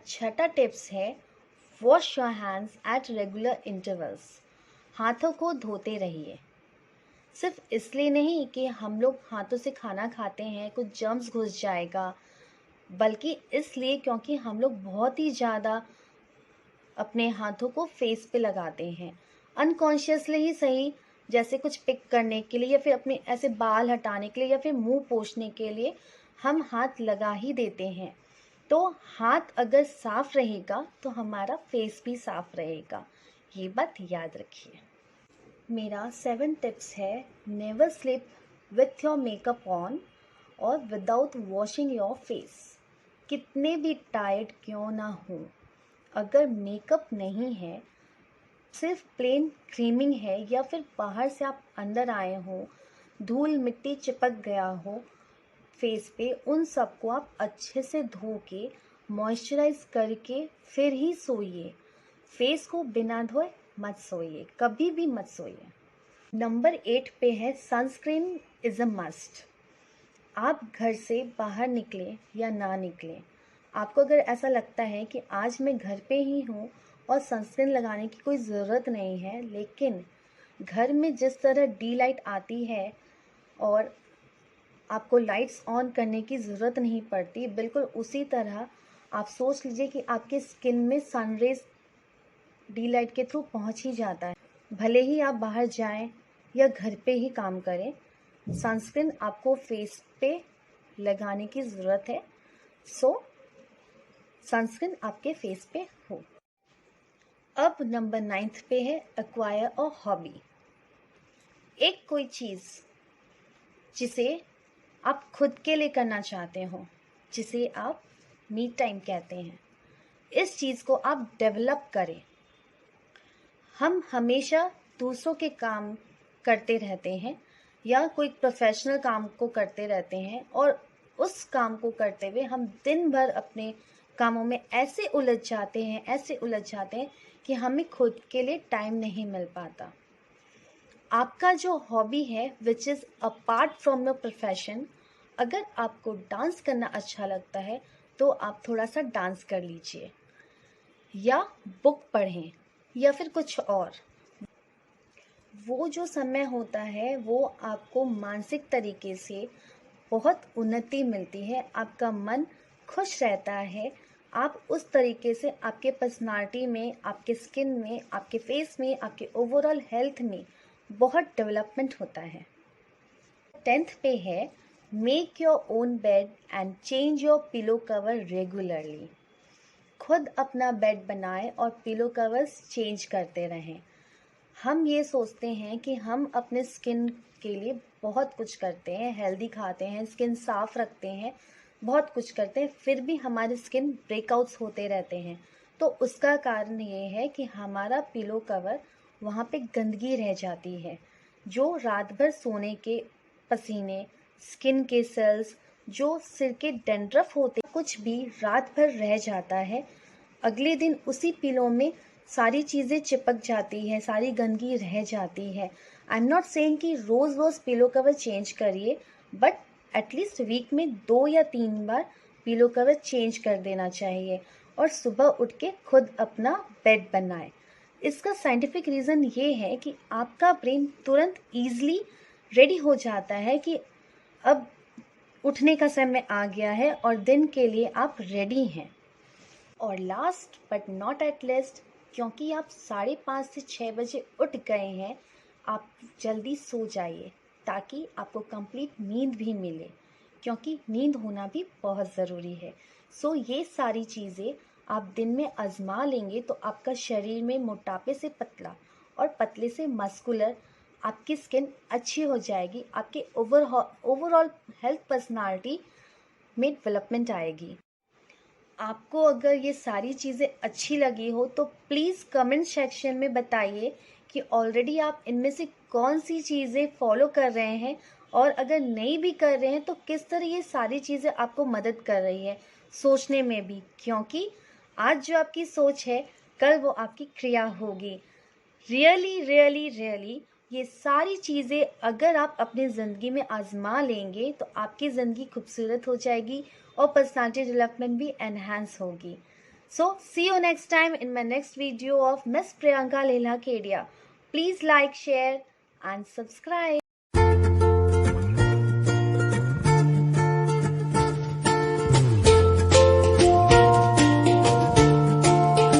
छठा टिप्स है wash your hands at regular intervals. हाथों को धोते रहिए। सिर्फ इसलिए नहीं कि हम लोग हाथों से खाना खाते हैं कुछ जर्म्स घुस जाएगा, बल्कि इसलिए क्योंकि हम लोग बहुत ही ज़्यादा अपने हाथों को फेस पे लगाते हैं, अनकॉन्शियसली ही सही, जैसे कुछ पिक करने के लिए या फिर अपने ऐसे बाल हटाने के लिए या फिर मुंह पोंछने के लिए हम हाथ लगा ही देते हैं। तो हाथ अगर साफ रहेगा तो हमारा फेस भी साफ रहेगा, ये बात याद रखिए। मेरा 7 टिप्स है never sleep with your makeup on और विदाउट वॉशिंग योर फेस। कितने भी टायर्ड क्यों ना हो, अगर मेकअप नहीं है, सिर्फ प्लेन क्रीमिंग है या फिर बाहर से आप अंदर आए हो, धूल मिट्टी चिपक गया हो फेस पे, उन सबको आप अच्छे से धो के मॉइस्चराइज करके फिर ही सोइए। फेस को बिना धोए मत सोइए, कभी भी मत सोइए। नंबर 8 पे है सनस्क्रीन इज़ अ मस्ट। आप घर से बाहर निकलें या ना निकलें, आपको अगर ऐसा लगता है कि आज मैं घर पे ही हूँ और सनस्क्रीन लगाने की कोई ज़रूरत नहीं है, लेकिन घर में जिस तरह डी लाइट आती है और आपको लाइट्स ऑन करने की ज़रूरत नहीं पड़ती, बिल्कुल उसी तरह आप सोच लीजिए कि आपके स्किन में सनरेज डी लाइट के थ्रू पहुंच ही जाता है। भले ही आप बाहर जाएं या घर पे ही काम करें, सनस्क्रीन आपको फेस पे लगाने की ज़रूरत है। सो सनस्क्रीन आपके फेस पे हो। अब नंबर 9 पे है एक्वायर अ हॉबी। एक कोई चीज़ जिसे आप खुद के लिए करना चाहते हो, जिसे आप मी टाइम कहते हैं, इस चीज़ को आप डेवलप करें। हम हमेशा दूसरों के काम करते रहते हैं या कोई प्रोफेशनल काम को करते रहते हैं, और उस काम को करते हुए हम दिन भर अपने कामों में ऐसे उलझ जाते हैं कि हमें खुद के लिए टाइम नहीं मिल पाता। आपका जो हॉबी है which is apart from your profession, अगर आपको डांस करना अच्छा लगता है तो आप थोड़ा सा डांस कर लीजिए या बुक पढ़ें या फिर कुछ और। वो जो समय होता है वो आपको मानसिक तरीके से बहुत उन्नति मिलती है, आपका मन खुश रहता है, आप उस तरीके से आपके पर्सनालिटी में, आपके स्किन में, आपके फेस में, आपके ओवरऑल हेल्थ में बहुत डेवलपमेंट होता है। 10th पे है make your own bed and change your pillow cover regularly. खुद अपना बेड बनाएं और पिलो कवर्स चेंज करते रहें। हम ये सोचते हैं कि हम अपने स्किन के लिए बहुत कुछ करते हैं, हेल्दी खाते हैं, स्किन साफ रखते हैं, बहुत कुछ करते हैं, फिर भी हमारे स्किन ब्रेकआउट्स होते रहते हैं। तो उसका कारण ये है कि हमारा पिलो कवर वहाँ पे गंदगी रह जाती है, जो रात भर सोने के पसीने, स्किन के सेल्स, जो सिर के डैंड्रफ होते, कुछ भी रात भर रह जाता है। अगले दिन उसी पिलो में सारी चीज़ें चिपक जाती है, सारी गंदगी रह जाती है। आई एम नॉट सेइंग कि रोज़ रोज़ पिलो कवर चेंज करिए, बट एटलीस्ट वीक में 2 या 3 बार पिलो कवर चेंज कर देना चाहिए और सुबह उठ के खुद अपना बेड बनाएं। इसका साइंटिफिक रीज़न ये है कि आपका ब्रेन तुरंत ईजिली रेडी हो जाता है कि अब उठने का समय आ गया है और दिन के लिए आप रेडी हैं। और last but not at least, क्योंकि आप 5:30 से 6 बजे उठ गए हैं, आप जल्दी सो जाइए ताकि आपको कंप्लीट नींद भी मिले, क्योंकि नींद होना भी बहुत ज़रूरी है। सो ये सारी चीज़ें आप दिन में आजमा लेंगे तो आपका शरीर में मोटापे से पतला और पतले से मस्कुलर, आपकी स्किन अच्छी हो जाएगी, आपके ओवरऑल हेल्थ पर्सनालिटी में डेवलपमेंट आएगी। आपको अगर ये सारी चीज़ें अच्छी लगी हो तो प्लीज़ कमेंट सेक्शन में बताइए कि ऑलरेडी आप इनमें से कौन सी चीज़ें फॉलो कर रहे हैं, और अगर नहीं भी कर रहे हैं तो किस तरह ये सारी चीज़ें आपको मदद कर रही है सोचने में भी, क्योंकि आज जो आपकी सोच है कल वो आपकी क्रिया होगी। रियली रियली रियली ये सारी चीज़ें अगर आप अपनी ज़िंदगी में आजमा लेंगे तो आपकी ज़िंदगी खूबसूरत हो जाएगी और पर्सनालिटी डेवलपमेंट भी एनहांस होगी। So see you next time in my next video of Miss Priyanka Lelha Kedia. Please like, share and subscribe.